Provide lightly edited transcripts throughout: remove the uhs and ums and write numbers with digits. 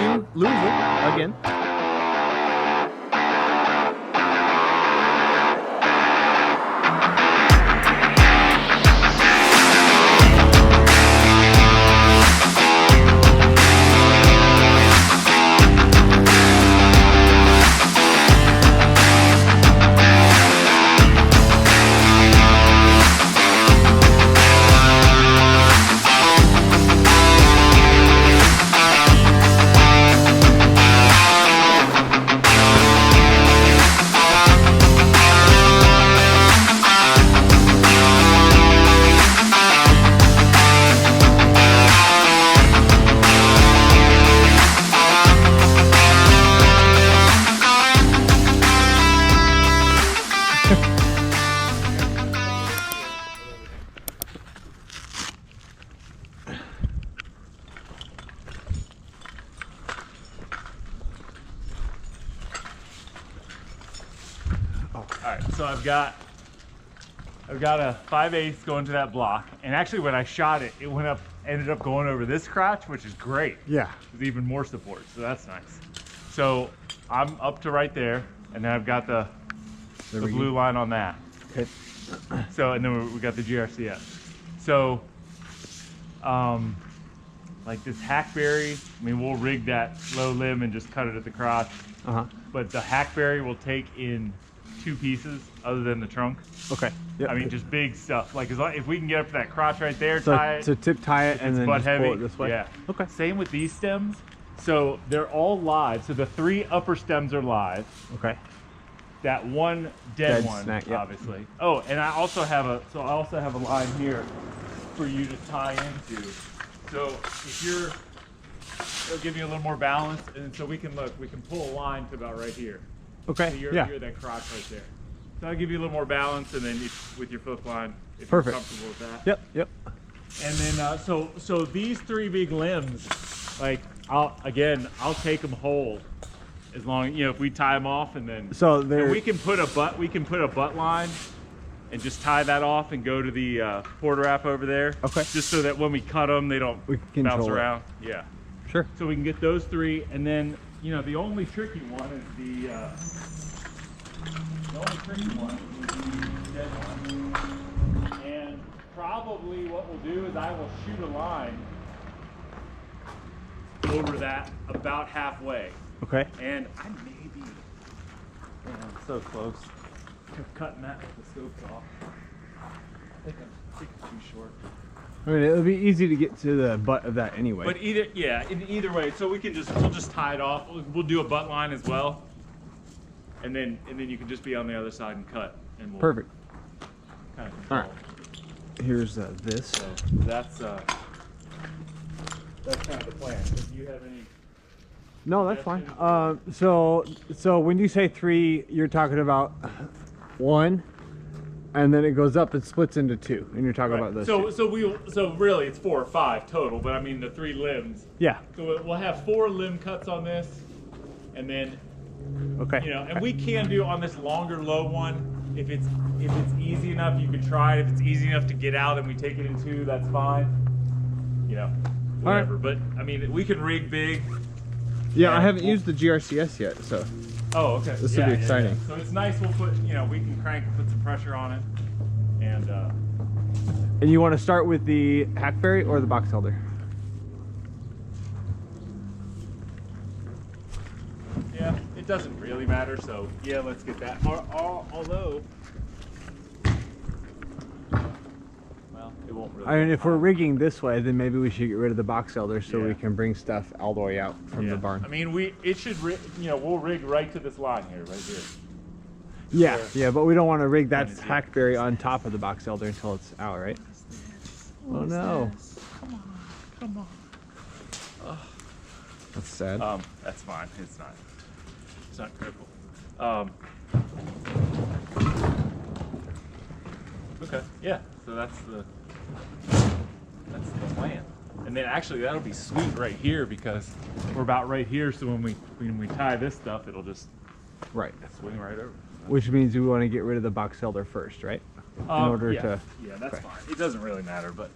to Louisville again. Alright, so I've got a 5/8 going to that block, and actually when I shot it, it ended up going over this crotch, which is great. Yeah. With even more support, so that's nice. So I'm up to right there, and then I've got the blue line on that. Okay. So, and then we got the GRCS. So, like this hackberry, I mean, we'll rig that low limb and just cut it at the crotch. But the hackberry will take in 2 pieces other than the trunk. Okay. Yep. I mean, just big stuff. Like if we can get up to that crotch right there, tie it. So tip tie it and then butt just heavy, pull it this way? Yeah. Okay. Same with these stems. So they're all live. So the 3 upper stems are live. Okay. That one dead one, snag, yep. obviously. Oh, and I also have a line here for you to tie into. So if it'll give you a little more balance, and so we can pull a line to about right here. Okay. So you're that crotch right there. So I'll give you a little more balance, and then with your flip line, if Perfect. you're comfortable with that. Yep. Yep. And then so these 3 big limbs, like I'll take them whole, as long if we tie them off, and then and we can put a butt line, and just tie that off and go to the porta wrap over there. Okay. Just so that when we cut them, they don't bounce around. Yeah. Sure. So we can get those 3, and then the only tricky one is the dead one. And probably what we'll do is I will shoot a line over that about halfway. Okay. And I may be, man, I'm so close to cutting that with the scope off. I think I'm too short. I mean, it'll be easy to get to the butt of that anyway. But either way, so we'll just tie it off. We'll do a butt line as well, and then you can just be on the other side and cut. And we'll Perfect. Kind of All control. right. Here's this. So that's kind of the plan. Do you have any? No, that's fine. So when you say 3, you're talking about 1, and then it goes up and splits into 2, and you're talking about those. So really it's 4 or 5 total, but I mean the 3 limbs. Yeah. So we'll have 4 limb cuts on this, and then Okay. and we can do on this longer low one. If it's easy enough, you can try it. If it's easy enough to get out and we take it in 2, that's fine. Whatever. Right. But I mean, we can rig big. Yeah, I haven't used the GRCS yet, so. Oh, okay. This will be exciting. Yeah. So it's nice. We'll put, we can crank and put some pressure on it, and. And you want to start with the hackberry or the box elder? Yeah, it doesn't really matter. So yeah, let's get that. Although. Well, it won't really. I mean, if we're rigging this way, then maybe we should get rid of the box elder so Yeah. we can bring stuff all the way out from the barn. I mean, we'll rig right to this line here, right here. Yeah, There. yeah, but we don't want to rig that hackberry on top of the box elder until it's out, right? Oh no. Come on. That's sad. That's fine. It's not critical. Okay. Yeah. So that's the plan. And then actually that'll be sweet right here because we're about right here. So when we tie this stuff, it'll just swing right over. Which means we want to get rid of the box elder first, right? In order to. Yeah, that's fine. It doesn't really matter, but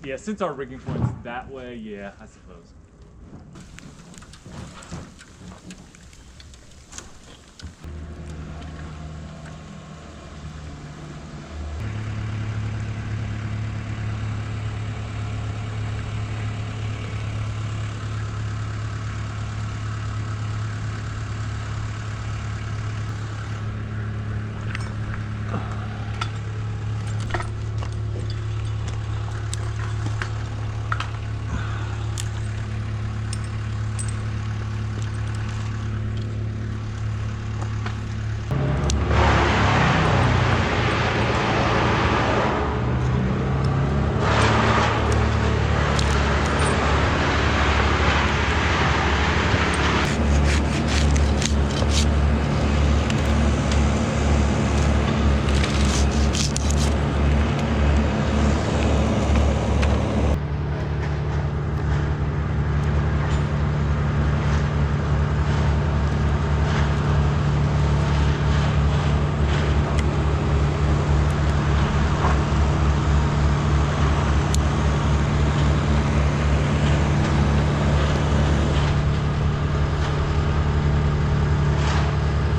yeah, since our rigging point's that way, yeah, I suppose.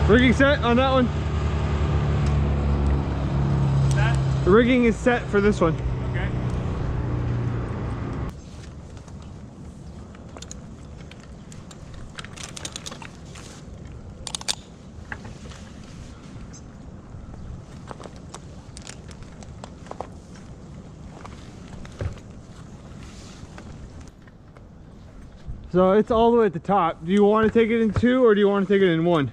Rigging set on that one. The rigging is set for this one. Okay. So it's all the way at the top. Do you want to take it in 2 or do you want to take it in 1?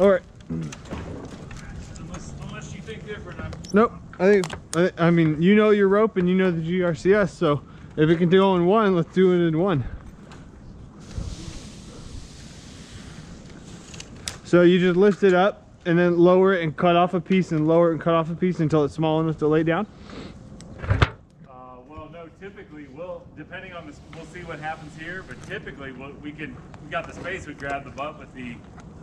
All right. Unless you think different. Nope. I mean, you know your rope and you know the GRCS, so if it can go in 1, let's do it in 1. So you just lift it up and then lower it and cut off a piece and lower it and cut off a piece until it's small enough to lay down? Well, no, typically depending on this, we'll see what happens here, but typically we got the space, we grab the butt with the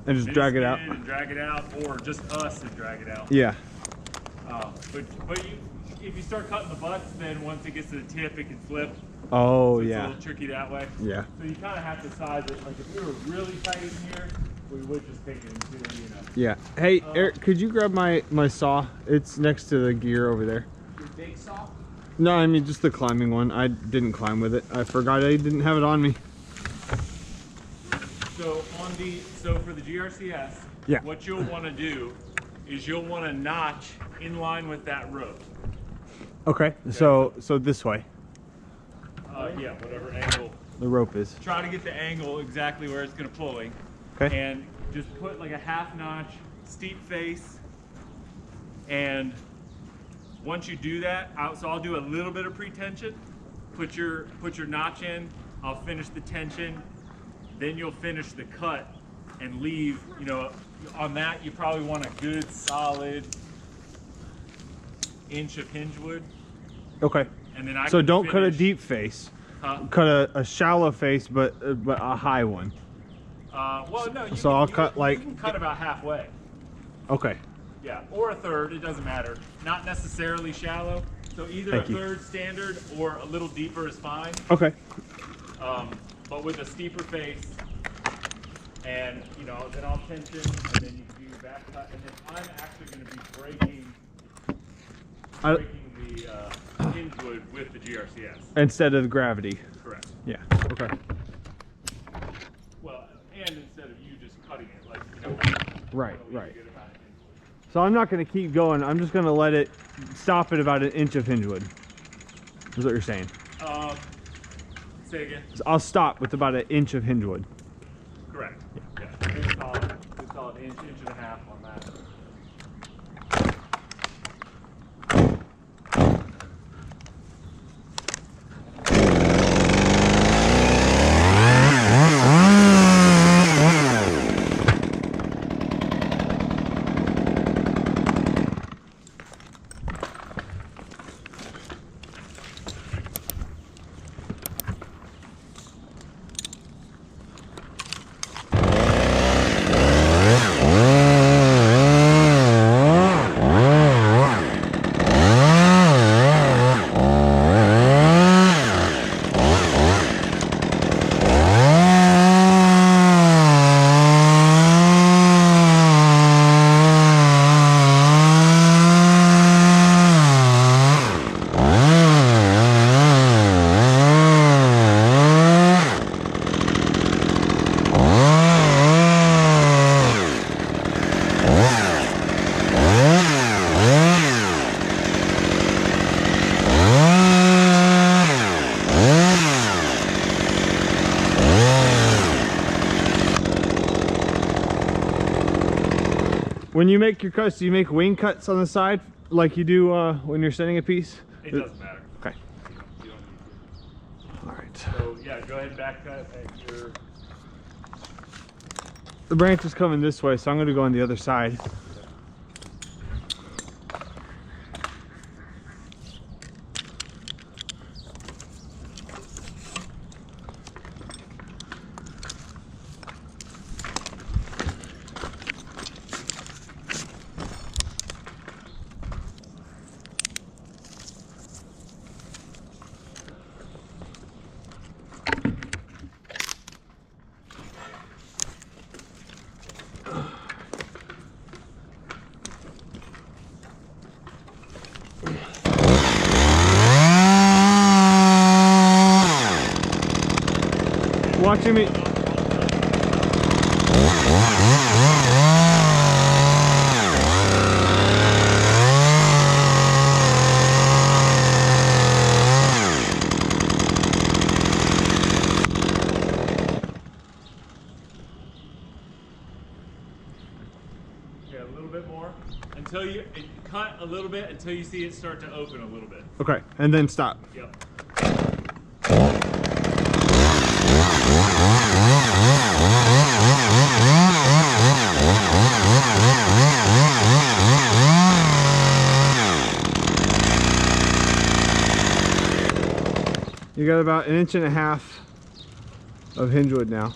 and just drag it out. And drag it out, or just us and drag it out. Yeah. But if you start cutting the butts, then once it gets to the tip, it can flip. Oh, so it's yeah. a little tricky that way. Yeah. So you kind of have to size it. Like if we were really tight in here, we would just take it in 2, you know. Yeah. Hey, Eric, could you grab my saw? It's next to the gear over there. Your big saw? No, I mean just the climbing one. I didn't climb with it. I forgot I didn't have it on me. So for the GRCS, yeah, what you'll want to do is you'll want to notch in line with that rope. Okay. So this way. Yeah, whatever angle the rope is. Try to get the angle exactly where it's going to pulley. Okay. And just put like a half notch steep face. And once you do that, so I'll do a little bit of pre-tension. Put your notch in. I'll finish the tension. Then you'll finish the cut and leave, you know, on that you probably want a good solid inch of hinge wood. Okay. And then so don't cut a deep face. Cut a shallow face, but a high one. Well, no. I'll cut like. You can cut about halfway. Okay. Yeah, or a third. It doesn't matter. Not necessarily shallow. So either a third standard or a little deeper is fine. Okay. But with a steeper face, and you know, then I'll tension, and then you can do your back cut, and then I'm actually going to be breaking the hinge wood with the GRCS instead of gravity. Correct. Yeah. Okay. Well, and instead of you just cutting it, like you know. Right. Right. So I'm not going to keep going. I'm just going to let it stop at about an inch of hinge wood. Is what you're saying? Say again. So I'll stop with about an inch of hinge wood. Correct. Yeah. Good solid inch and a half on that. When you make your cuts, do you make wing cuts on the side like you do when you're setting a piece? It doesn't matter. Okay. You don't need to. All right. So yeah, go ahead and back cut at your. The branch is coming this way, so I'm going to go on the other side. watching me. A little bit more until you cut a little bit until you see it start to open a little bit. Okay, and then stop. Yep. You got about 1.5 inches of hinge wood now.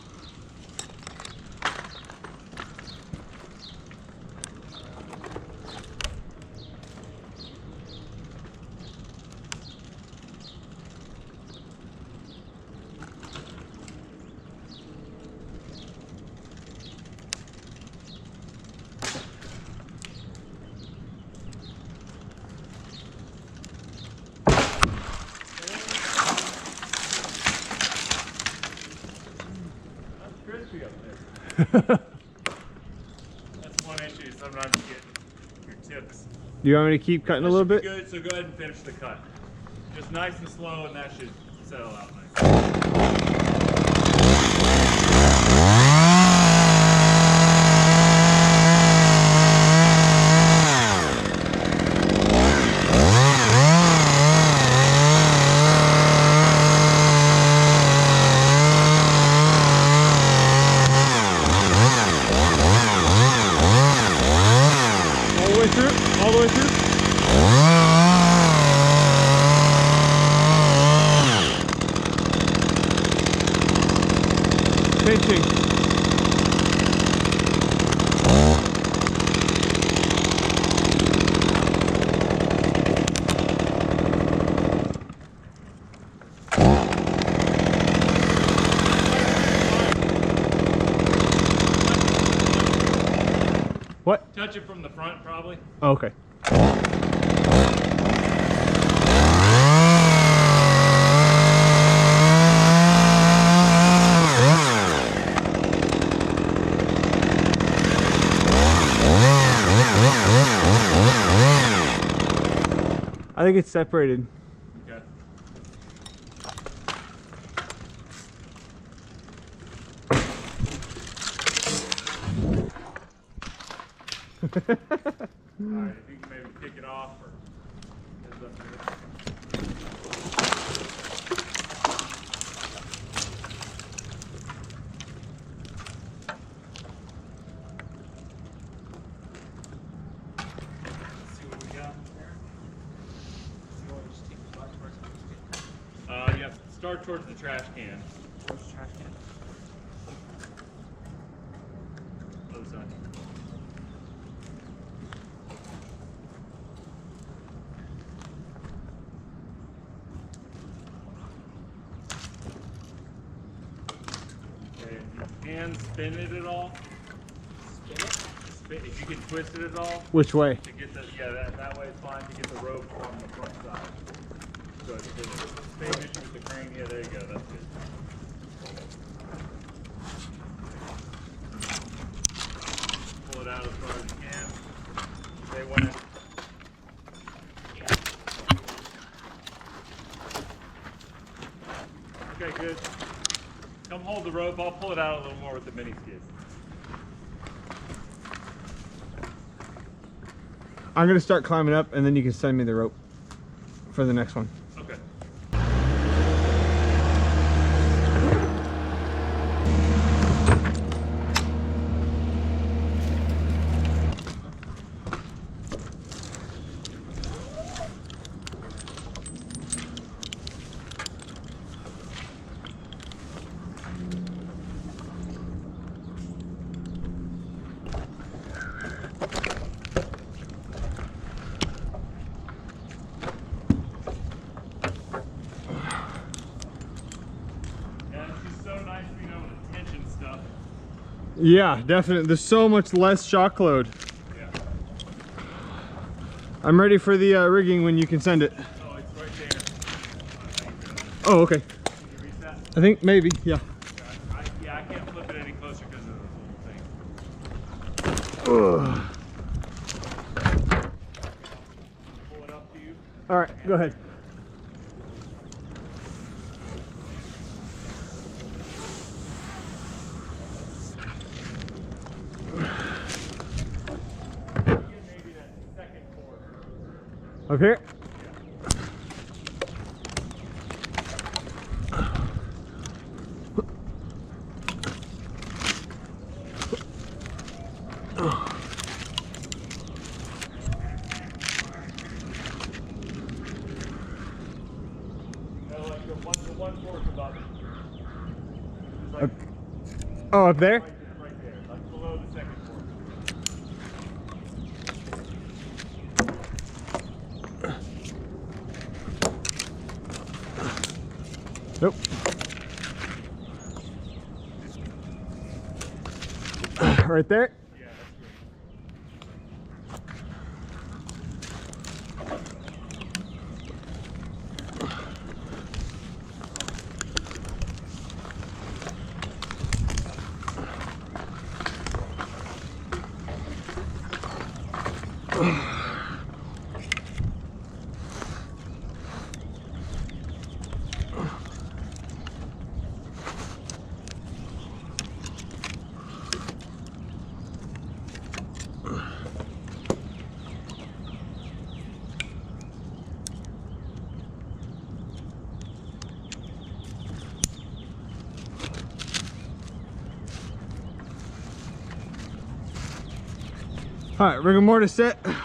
That's one issue. Sometimes you get your tips. Do you want me to keep cutting a little bit? Good, so go ahead and finish the cut. Just nice and slow, and that should settle out nice. All the way through? Pinching. What? Touch it from the front, probably. Oh, okay. I think it's separated. Okay. Alright, if you can maybe kick it off or heads up here. Let's see what we got there. You want to just take the black towards yep. Start towards the trash can. Towards the trash can. Other side. And spin it at all. Spin it? Spin, if you can twist it at all. Which way? To get the, yeah, that way it's fine to get the rope on the front side. So it's the same issue with the crane. Yeah, there you go. That's good. Pull it out as far as you can. They want it. Okay, good. Come hold the rope. I'll pull it out a little more with the mini skids. I'm gonna start climbing up, and then you can send me the rope for the next one. Okay. Yeah, definitely. There's so much less shock load. Yeah. I'm ready for the rigging when you can send it. Oh, it's right there. Oh, okay. Can you reach that? I think maybe, yeah. Okay. it up to you. All right, go ahead. Maybe that second fork. Up here? Oh, up there? Right there. That's below the second fork. Nope. Right there? Yeah, that's All right, rigor mortis set. What?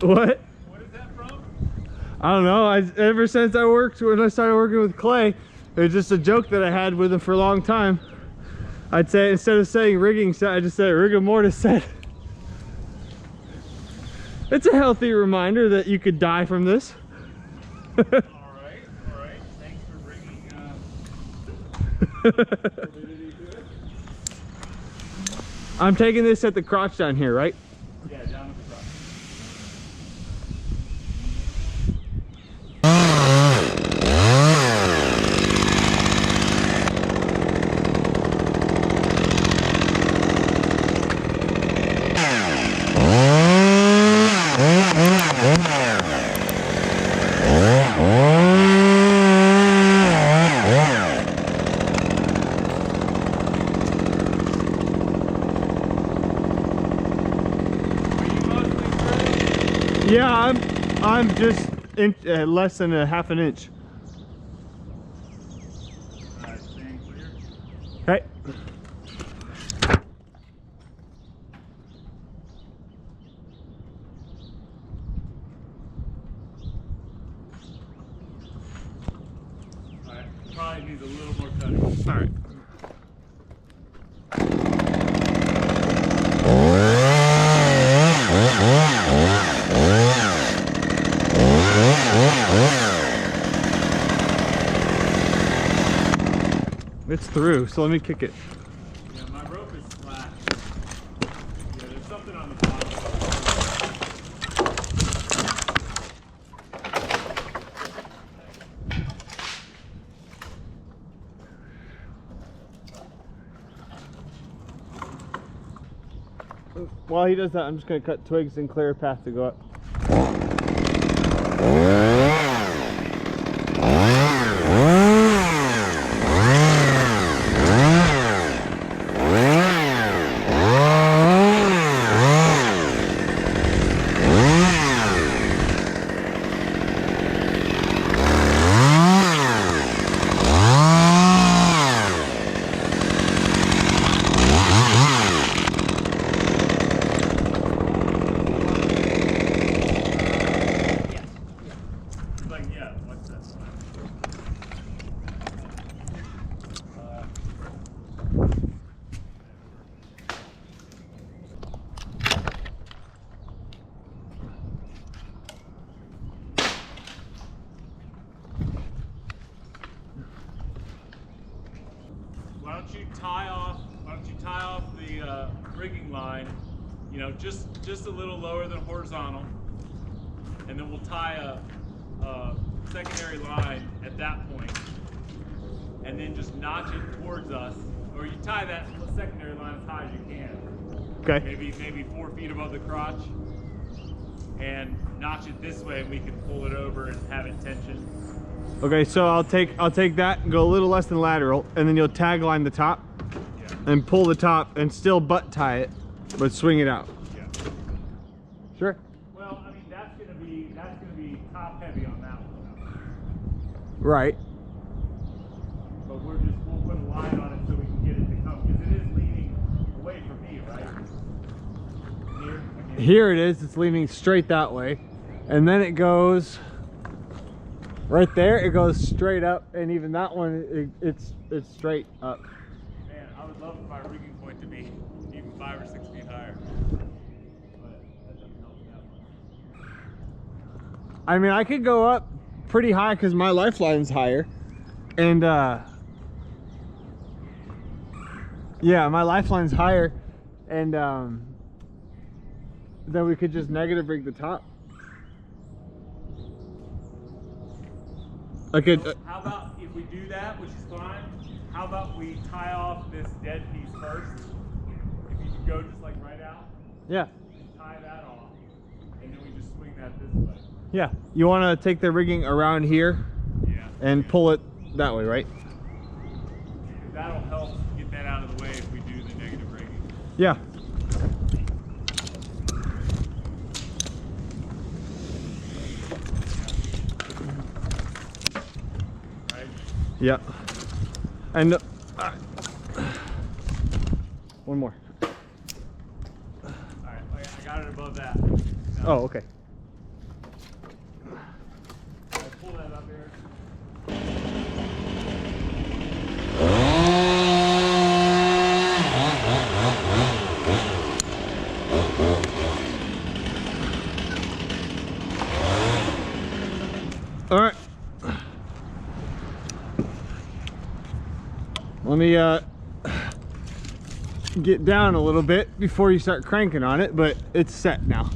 What is that from? I don't know. Ever since when I started working with clay, it was just a joke that I had with him for a long time. I'd say, instead of saying rigging set, I just said rigor mortis set. It's a healthy reminder that you could die from this. All right. Thanks for bringing validity to it. I'm taking this at the crotch down here, right? Yeah, down at the front. Yeah, I'm just less than a half an inch. Alright, stand clear. Okay. Alright, probably needs a little more cutting. Alright. It's through, so let me kick it. Yeah, my rope is slack. Yeah, there's something on the bottom. While he does that, I'm just going to cut twigs and clear a path to go up. Why don't you tie off the rigging line, you know, just a little lower than horizontal, and then we'll tie a secondary line at that point, and then just notch it towards us, or you tie that secondary line as high as you can. Okay. Maybe 4 feet above the crotch, and notch it this way, and we can pull it over and have it tension. Okay, so I'll take that and go a little less than lateral, and then you'll tag line the top, and pull the top, and still butt tie it, but swing it out. Yeah. Sure. Well, I mean that's gonna be top heavy on that one. Right. But we'll put a line on it so we can get it to come, because it is leaning away from me, right? Here. Here it is. It's leaning straight that way, and then it goes right there. It goes straight up, and even that one, it's straight up. Man, I would love for my rigging point to be even 5 or 6 feet higher. But that doesn't help that much. I mean, I could go up pretty high because my lifeline's higher, and yeah, my lifeline's higher, and then we could just negative rig the top. Okay. So how about if we do that, which is fine, how about we tie off this dead piece first? If you could go just like right out. Yeah. And tie that off, and then we just swing that this way. Yeah. You want to take the rigging around here? Yeah. And pull it that way, right? That'll help get that out of the way if we do the negative rigging. Yeah. Yeah. And one more. Alright, I got it above that. Oh, okay. I'll pull that up here. All right. Let me get down a little bit before you start cranking on it, but it's set now.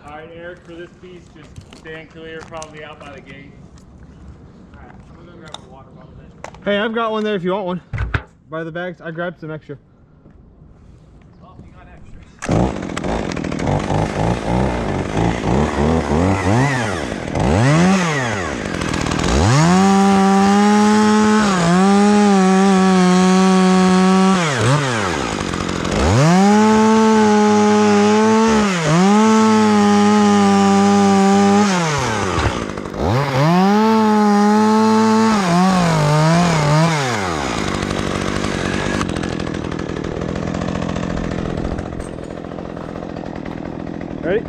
All right, Eric, for this piece, just stand clear, probably out by the gate. All right, I'm gonna grab a water bottle then. Hey, I've got one there if you want one. By the bags, I grabbed some extra. Well, you got extra. Ready?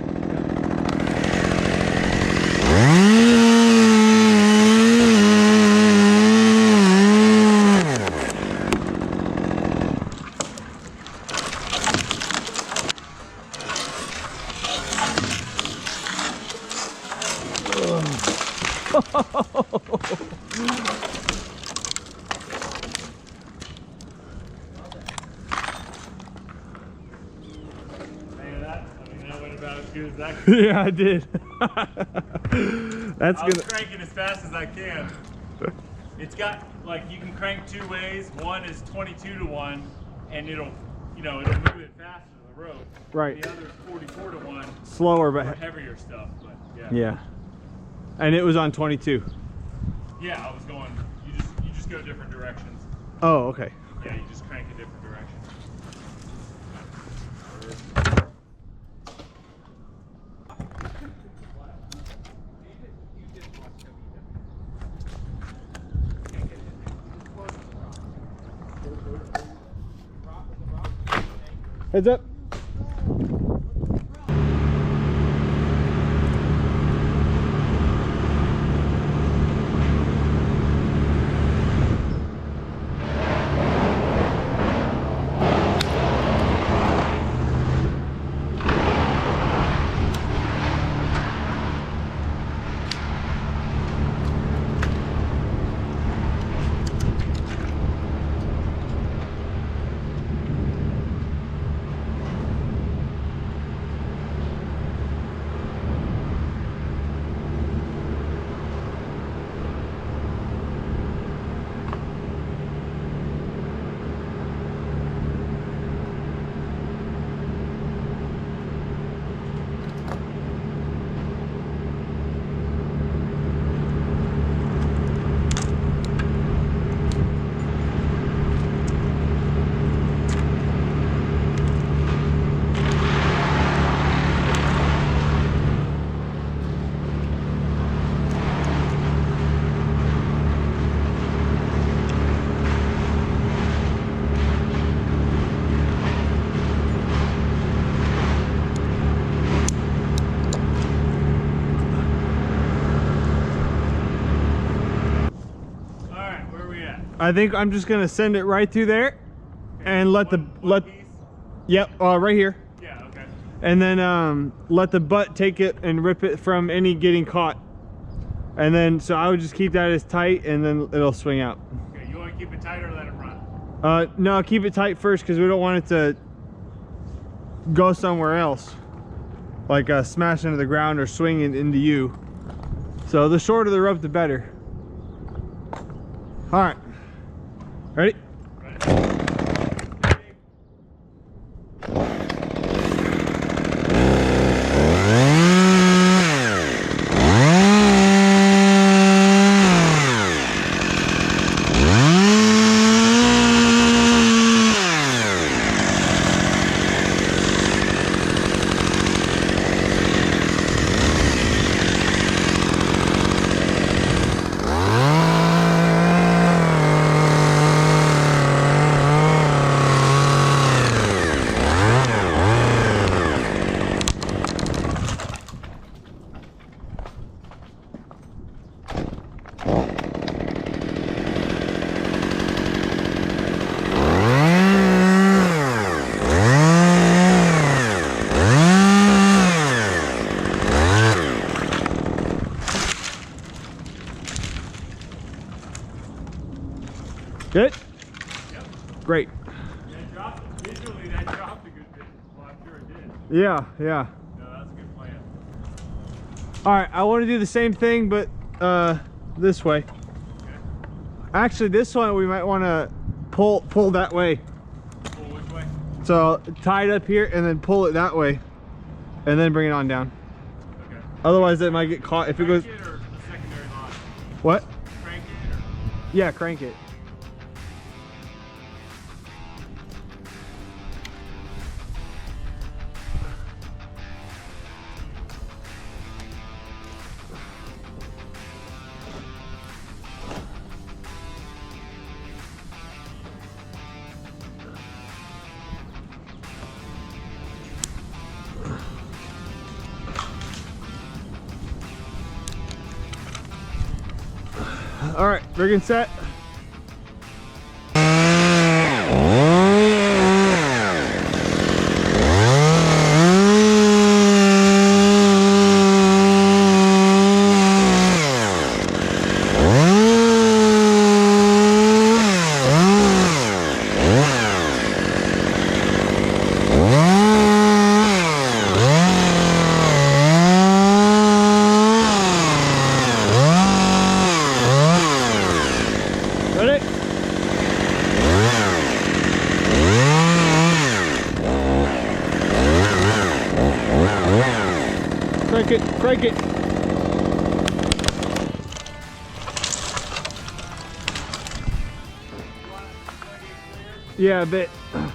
Yeah, I did. That's good. I'm cranking as fast as I can. It's got, like, you can crank 2 ways. One is 22 to 1, and it'll move it faster than the rope. Right. The other is 44 to 1. Slower, but heavier stuff. But yeah. Yeah. And it was on 22. Yeah, I was going. You just go different directions. Oh, okay. Yeah, you just crank a different direction. Heads up. I think I'm just gonna send it right through there, and let piece? Yep, right here. Yeah, okay. And then let the butt take it and rip it from any getting caught. And then, so I would just keep that as tight, and then it'll swing out. Okay, you want to keep it tight or let it run? No, keep it tight first, because we don't want it to go somewhere else, like smash into the ground or swing it into you. So the shorter the rope, the better. All right, ready? Good? Yep. Great. That dropped, visually that dropped a good bit. Well, I'm sure it did. Yeah, yeah. No, that's a good plan. All right, I want to do the same thing, but this way. Okay. Actually, this one we might want to pull that way. Pull which way? So tie it up here and then pull it that way, and then bring it on down. Okay. Otherwise, it might get caught if it goes. Crank it or the secondary line? What? Crank it or? Yeah, crank it. All right, rigging set. Crank it. Yeah, a bit. I was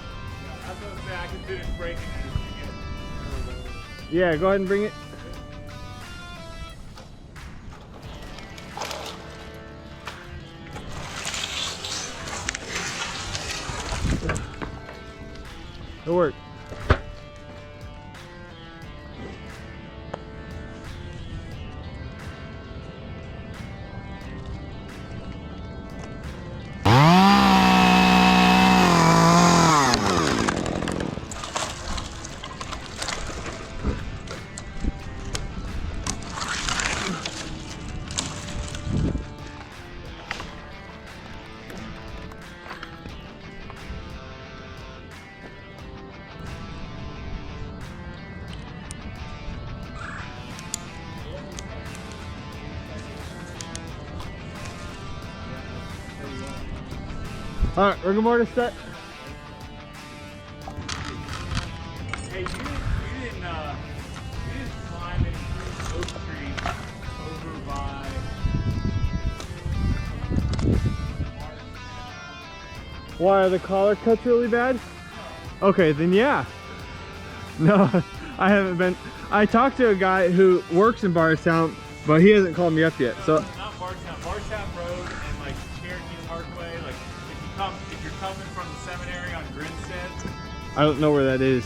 going to say I can finish breaking it. Yeah, go ahead and bring it. It'll work. All right, rigor mortis set. Hey, you didn't climb any oak tree over by. Why, are the collar cuts really bad? Okay, then yeah. No, I haven't been. I talked to a guy who works in Bardstown, but he hasn't called me up yet. So Not Bardstown, Bardstown Road and like Cherokee Parkway. Like if you're coming from the seminary on Grinstead. I don't know where that is.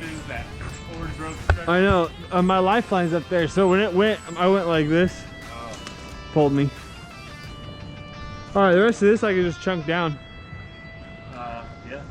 stretches, that orange rope stretches. I know. My lifeline's up there, so when it went, I went like this. Oh. Pulled me. All right, the rest of this I can just chunk down. Yeah.